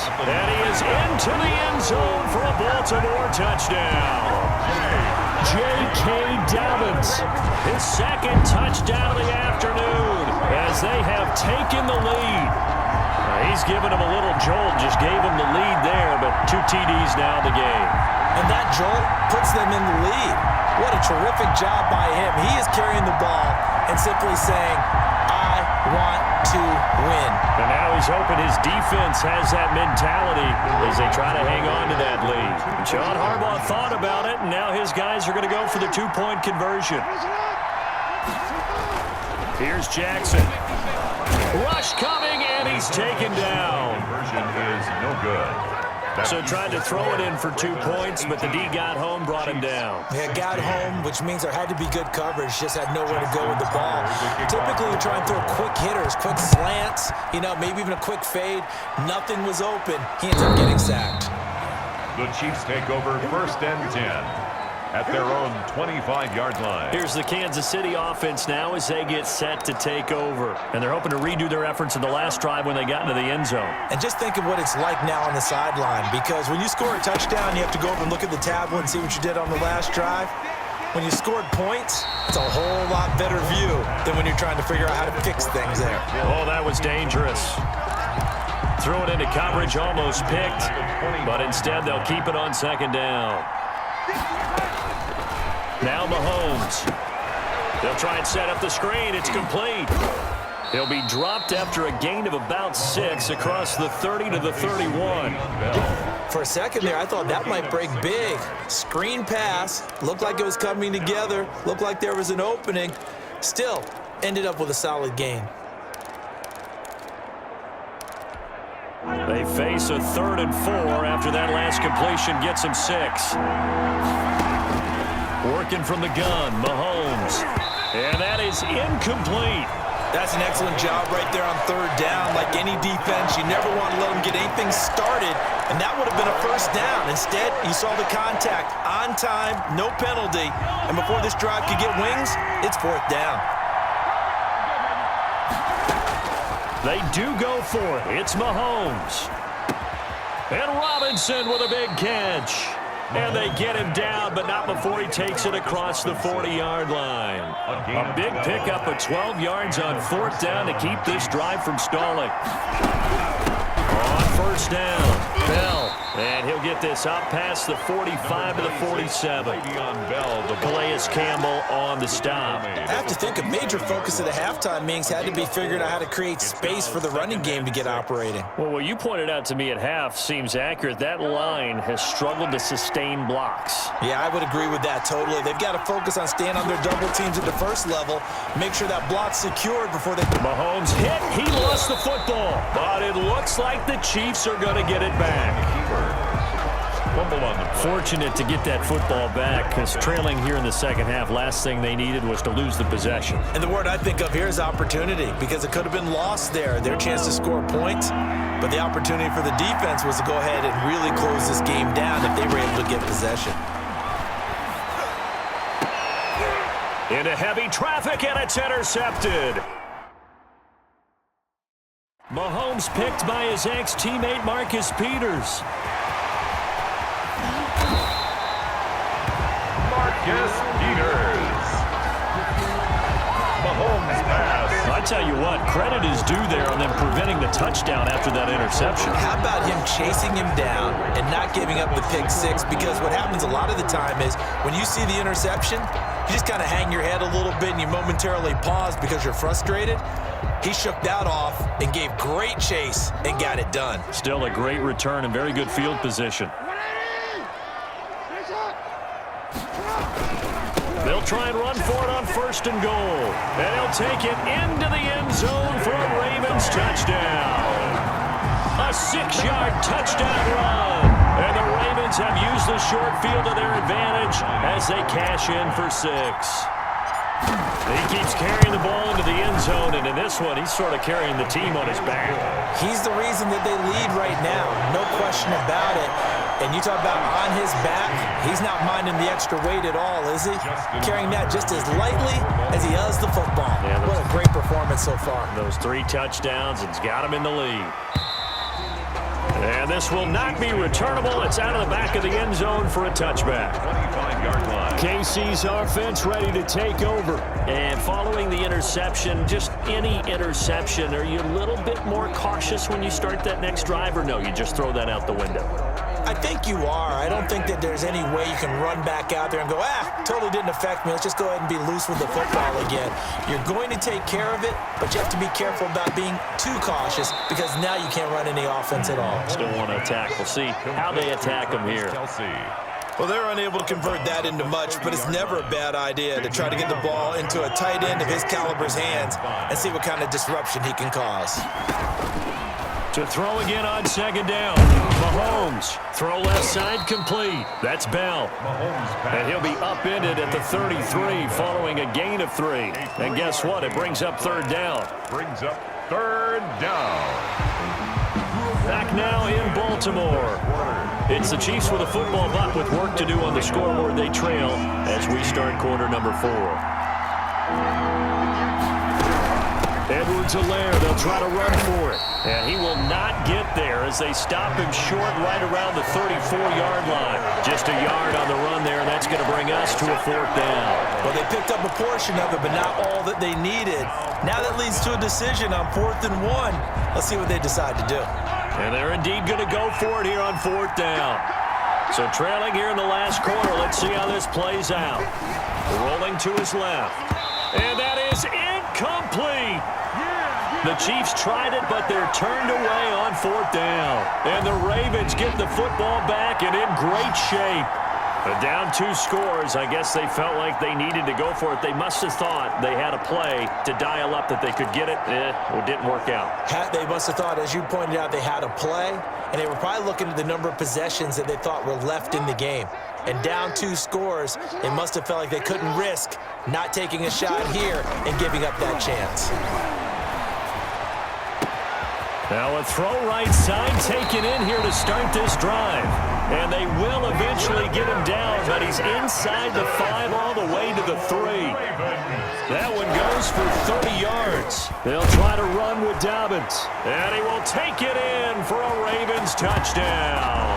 And he is into the end zone for a Baltimore touchdown. J.K. Dobbins, his second touchdown of the afternoon as they have taken the lead. He's given him a little jolt, just gave him the lead there, but 2 TDs now in the game. And that jolt puts them in the lead. What a terrific job by him. He is carrying the ball and simply saying, I want to win. And now he's hoping his defense has that mentality as they try to hang on to that lead. John Harbaugh thought about it, and now his guys are going to go for the 2-point conversion. Here's Jackson. Rush coming, and he's taken down. Conversion is no good. So tried to throw it in for 2 points, but the D got home, brought him down. Yeah, got home, which means there had to be good coverage. Just had nowhere to go with the ball. Typically, you try and throw quick hitters, quick slants, maybe even a quick fade. Nothing was open. He ends up getting sacked. The Chiefs take over 1st and 10 at their own 25-yard line. Here's the Kansas City offense now as they get set to take over. And they're hoping to redo their efforts in the last drive when they got into the end zone. And just think of what it's like now on the sideline, because when you score a touchdown, you have to go over and look at the tablet and see what you did on the last drive. When you scored points, it's a whole lot better view than when you're trying to figure out how to fix things there. Oh, that was dangerous. Threw it into coverage, almost picked, but instead they'll keep it on 2nd down. Now Mahomes. They'll try and set up the screen. It's complete. He'll be dropped after a gain of about 6 across the 30 to the 31. For a second there, I thought that might break big. Screen pass. Looked like it was coming together. Looked like there was an opening. Still, ended up with a solid gain. They face a 3rd and 4 after that last completion gets him 6. Working from the gun, Mahomes. And that is incomplete. That's an excellent job right there on 3rd down. Like any defense, you never want to let them get anything started, and that would have been a 1st down. Instead, you saw the contact on time, no penalty, and before this drive could get wings, it's 4th down. They do go for it. It's Mahomes. And Robinson with a big catch. And they get him down, but not before he takes it across the 40-yard line. A big pickup of 12 yards on 4th down to keep this drive from stalling. On 1st down, Bell. And he'll get this up past the 45 to the 47. Calais Campbell on the stop. I have to think a major focus of the halftime meetings had to be figuring out how to create space for the running game to get operating. Well, what you pointed out to me at half seems accurate. That line has struggled to sustain blocks. Yeah, I would agree with that totally. They've got to focus on staying on their double teams at the 1st level, make sure that block's secured before they... Mahomes hit. He lost the football, but it looks like the Chiefs are going to get it back. Fortunate to get that football back, because trailing here in the 2nd half, last thing they needed was to lose the possession. And the word I think of here is opportunity, because it could have been lost there, their chance to score points. But the opportunity for the defense was to go ahead and really close this game down if they were able to get possession. Into heavy traffic, and it's intercepted. Mahomes picked by his ex-teammate Marcus Peters. Marcus Peters. Mahomes pass. I tell you what, credit is due there on them preventing the touchdown after that interception. How about him chasing him down and not giving up the pick 6? Because what happens a lot of the time is when you see the interception, you just kind of hang your head a little bit and you momentarily pause because you're frustrated. He shook that off and gave great chase and got it done. Still a great return and very good field position. They'll try and run for it on 1st and goal. And he'll take it into the end zone for a Ravens touchdown. A 6-yard touchdown run. And the Ravens have used the short field to their advantage as they cash in for 6. He keeps carrying the ball into the end zone, and in this one, he's sort of carrying the team on his back. He's the reason that they lead right now, no question about it. And you talk about on his back, he's not minding the extra weight at all, is he? Carrying that just as lightly as he does the football. Yeah, what a great performance so far. Those 3 touchdowns, it's got him in the lead. And this will not be returnable. It's out of the back of the end zone for a touchback. 25-yard line. KC's offense ready to take over. And following the interception, just any interception, are you a little bit more cautious when you start that next drive, or no, you just throw that out the window? I think you are. I don't think that there's any way you can run back out there and go, totally didn't affect me. Let's just go ahead and be loose with the football again. You're going to take care of it, but you have to be careful about being too cautious because now you can't run any offense at all. Still want to attack. We'll see how they attack them here. Well, they're unable to convert that into much, but it's never a bad idea to try to get the ball into a tight end of his caliber's hands and see what kind of disruption he can cause. To throw again on second down. Mahomes. Throw left side complete. That's Bell. And he'll be upended at the 33 following a gain of 3. And guess what? It brings up third down. Brings up third down. Back now in Baltimore. It's the Chiefs with a football, but with work to do on the scoreboard. They trail as we start quarter number 4. Edwards-Helaire, they'll try to run for it. And he will not get there as they stop him short right around the 34-yard line. Just a yard on the run there, and that's going to bring us to a fourth down. Well, they picked up a portion of it, but not all that they needed. Now that leads to a decision on 4th and 1. Let's see what they decide to do. And they're indeed going to go for it here on fourth down. So trailing here in the last quarter, let's see how this plays out. Rolling to his left. And that is incomplete. The Chiefs tried it, but they're turned away on fourth down. And the Ravens get the football back and in great shape. Down 2 scores. I guess they felt like they needed to go for it. They must have thought they had a play to dial up that they could get it. It didn't work out. They must have thought, as you pointed out, they had a play, and they were probably looking at the number of possessions that they thought were left in the game. And down 2 scores, they must have felt like they couldn't risk not taking a shot here and giving up that chance. Now a throw right side taken in here to start this drive. And they will eventually get him down, but he's inside the 5 all the way to the 3. That one goes for 30 yards. They'll try to run with Dobbins. And he will take it in for a Ravens touchdown.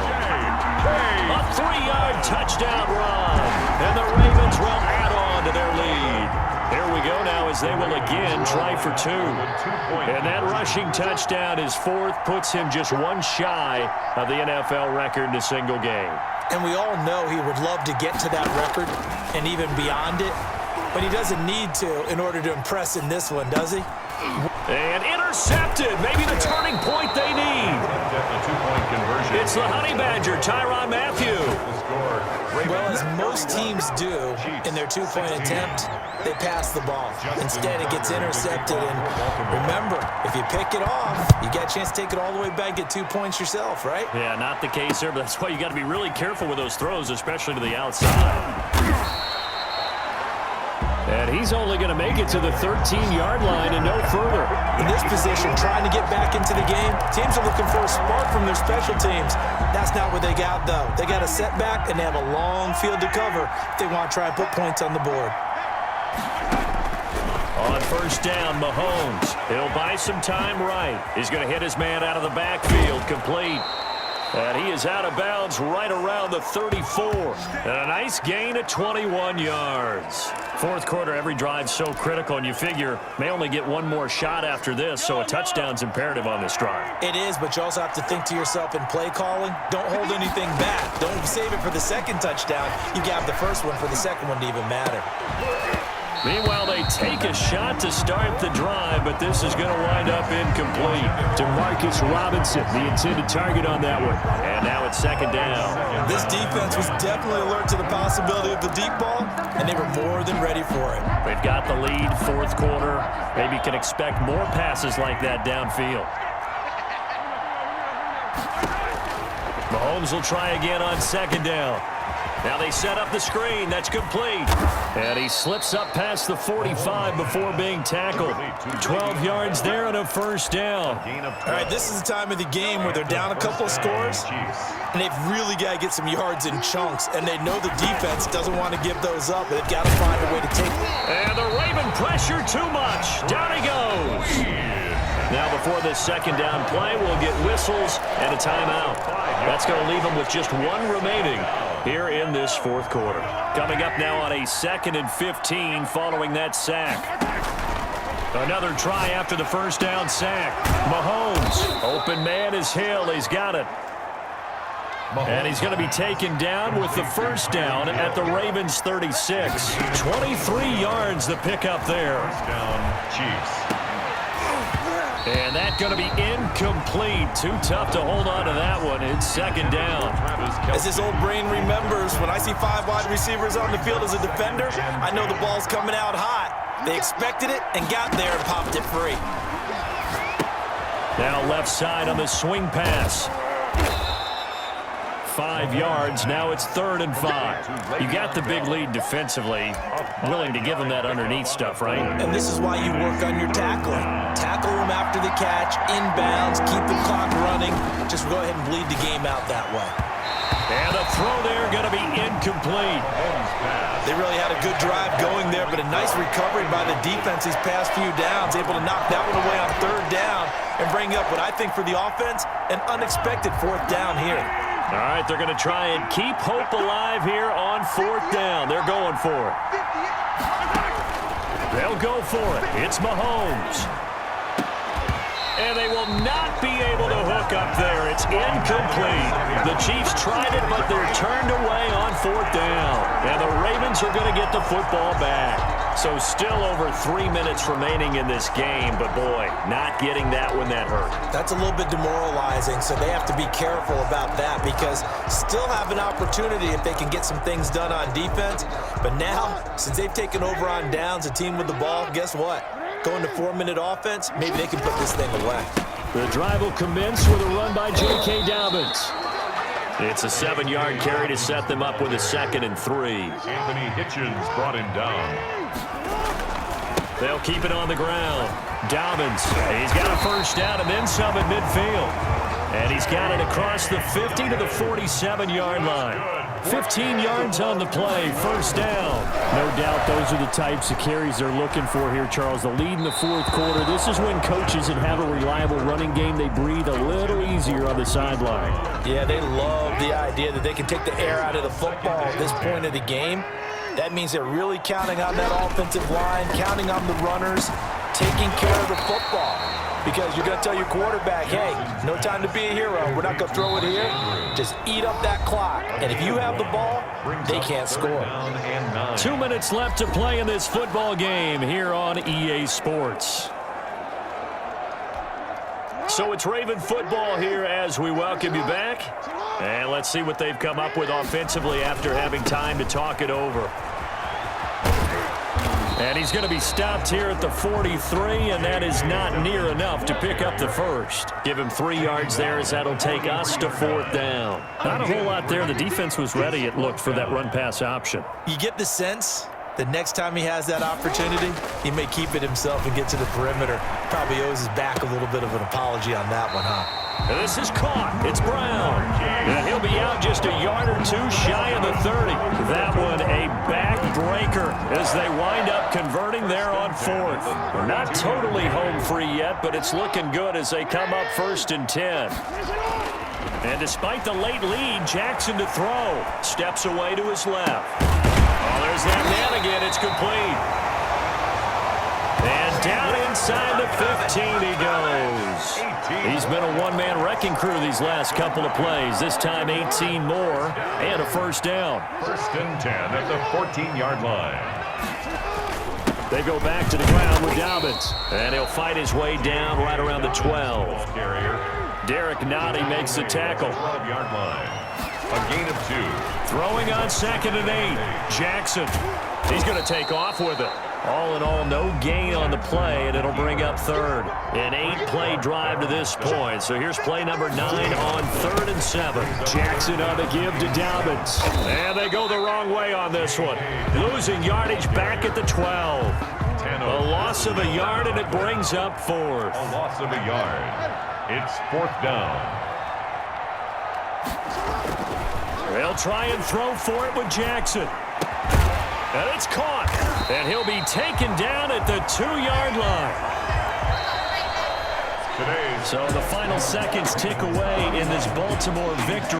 A 3-yard touchdown run. And the Ravens will add on to their lead. Here we go now as they will again try for 2. And that rushing touchdown is 4th, puts him just 1 shy of the NFL record in a single game. And we all know he would love to get to that record and even beyond it, but he doesn't need to in order to impress in this one, does he? And intercepted. Maybe the turning point they need. It's the Honey Badger, Tyrann Mathieu. Well, as most teams do in their 2-point attempt, they pass the ball. Instead, it gets intercepted. And remember, if you pick it off, you get a chance to take it all the way back, get 2 points yourself, right? Yeah, not the case here, but that's why you got to be really careful with those throws, especially to the outside. And he's only going to make it to the 13-yard line and no further. In this position, trying to get back into the game, teams are looking for a spark from their special teams. That's not what they got, though. They got a setback, and they have a long field to cover if they want to try and put points on the board. On first down, Mahomes. He'll buy some time right. He's going to hit his man out of the backfield, complete. And he is out of bounds right around the 34. And a nice gain of 21 yards. Fourth quarter, every drive so critical, and you figure may only get 1 more shot after this, so a touchdown's imperative on this drive. It is, but you also have to think to yourself in play calling, don't hold anything back. Don't save it for the second touchdown. You got the first one for the second one to even matter. Meanwhile, they take a shot to start the drive, but this is going to wind up incomplete. To Marcus Robinson, the intended target on that one. And now it's second down. This defense was definitely alert to the possibility of the deep ball, and they were more than ready for it. They've got the lead, fourth quarter. Maybe you can expect more passes like that downfield. Mahomes will try again on second down. Now they set up the screen. That's complete. And he slips up past the 45 before being tackled. 12 yards there and a first down. All right, this is the time of the game where they're down a couple of scores, and they've really got to get some yards in chunks, and they know the defense doesn't want to give those up, but they've got to find a way to take them. And the Raven pressure too much. Down he goes. Now before this second down play, we'll get whistles and a timeout. That's going to leave them with just one remaining here in this fourth quarter. Coming up now on a 2nd and 15 following that sack. Another try after the first down sack. Mahomes, open man is Hill. He's got it. And he's going to be taken down with the first down at the Ravens 36. 23 yards the pickup there. First down, Chiefs. And that's going to be incomplete. Too tough to hold on to that one. It's second down. As his old brain remembers, when I see 5 wide receivers on the field as a defender, I know the ball's coming out hot. They expected it and got there and popped it free. Now left side on the swing pass. 5 yards. Now it's 3rd and 5. You got the big lead defensively. Willing to give them that underneath stuff, right? And this is why you work on your tackling. Tackle them after the catch, inbounds, keep the clock running. Just go ahead and bleed the game out that way. And the throw there going to be incomplete. They really had a good drive going there, but a nice recovery by the defense these past few downs, able to knock that one away on 3rd down and bring up what I think for the offense, an unexpected 4th down here. All right, they're going to try and keep hope alive here on 4th down. They're going for it. They'll go for it. It's Mahomes. And they will not be able to hook up there. It's incomplete. The Chiefs tried it, but they're turned away on 4th down. And the Ravens are going to get the football back. So still over 3 minutes remaining in this game, but boy, not getting that when that hurt. That's a little bit demoralizing, so they have to be careful about that because still have an opportunity if they can get some things done on defense. But now, since they've taken over on downs, a team with the ball, guess what? Going to 4-minute offense, maybe they can put this thing away. The drive will commence with a run by J.K. Dobbins. It's a 7-yard carry to set them up with a 2nd and 3. Anthony Hitchens brought him down. They'll keep it on the ground. Dobbins, he's got a first down and then some at midfield. And he's got it across the 50 to the 47-yard line. 15 yards on the play, first down. No doubt those are the types of carries they're looking for here, Charles. The lead in the fourth quarter. This is when coaches that have a reliable running game, they breathe a little easier on the sideline. Yeah, they love the idea that they can take the air out of the football at this point of the game. That means they're really counting on that offensive line, counting on the runners, taking care of the football. Because you're going to tell your quarterback, hey, no time to be a hero. We're not going to throw it here. Just eat up that clock. And if you have the ball, they can't score. 2 minutes left to play in this football game here on EA Sports. So it's Raven football here as we welcome you back. And let's see what they've come up with offensively after having time to talk it over. And he's going to be stopped here at the 43, and that is not near enough to pick up the first. Give him 3 yards there as that'll take us to 4th down. Not a whole lot there. The defense was ready, it looked, for that run-pass option. You get the sense that next time he has that opportunity, he may keep it himself and get to the perimeter. Probably owes his back a little bit of an apology on that one, huh? And this is caught. It's Brown. And he'll be out just a yard or two shy of the 30. That one a backbreaker as they wind up converting there on 4th. We're not totally home free yet, but it's looking good as they come up 1st and 10. And despite the late lead, Jackson to throw. Steps away to his left. Oh, there's that man again. It's complete. And down inside the 15 he goes. He's been a one-man wrecking crew these last couple of plays. This time 18 more and a first down. 1st and 10 at the 14-yard line. They go back to the ground with Dobbins. And he'll fight his way down right around the 12. Derek Nottie makes the tackle. 12-yard line. A gain of 2. Throwing on 2nd and 8. Jackson. He's going to take off with it. All in all, no gain on the play, and it'll bring up 3rd. An 8-play drive to this point. So here's play number 9 on 3rd and 7. Jackson on the give to Dobbins. And they go the wrong way on this one. Losing yardage back at the 12. A loss of a yard, and it brings up 4th. A loss of a yard. It's 4th down. They'll try and throw for it with Jackson. And it's caught. And he'll be taken down at the 2-yard line. today's. So the final seconds tick away in this Baltimore victory.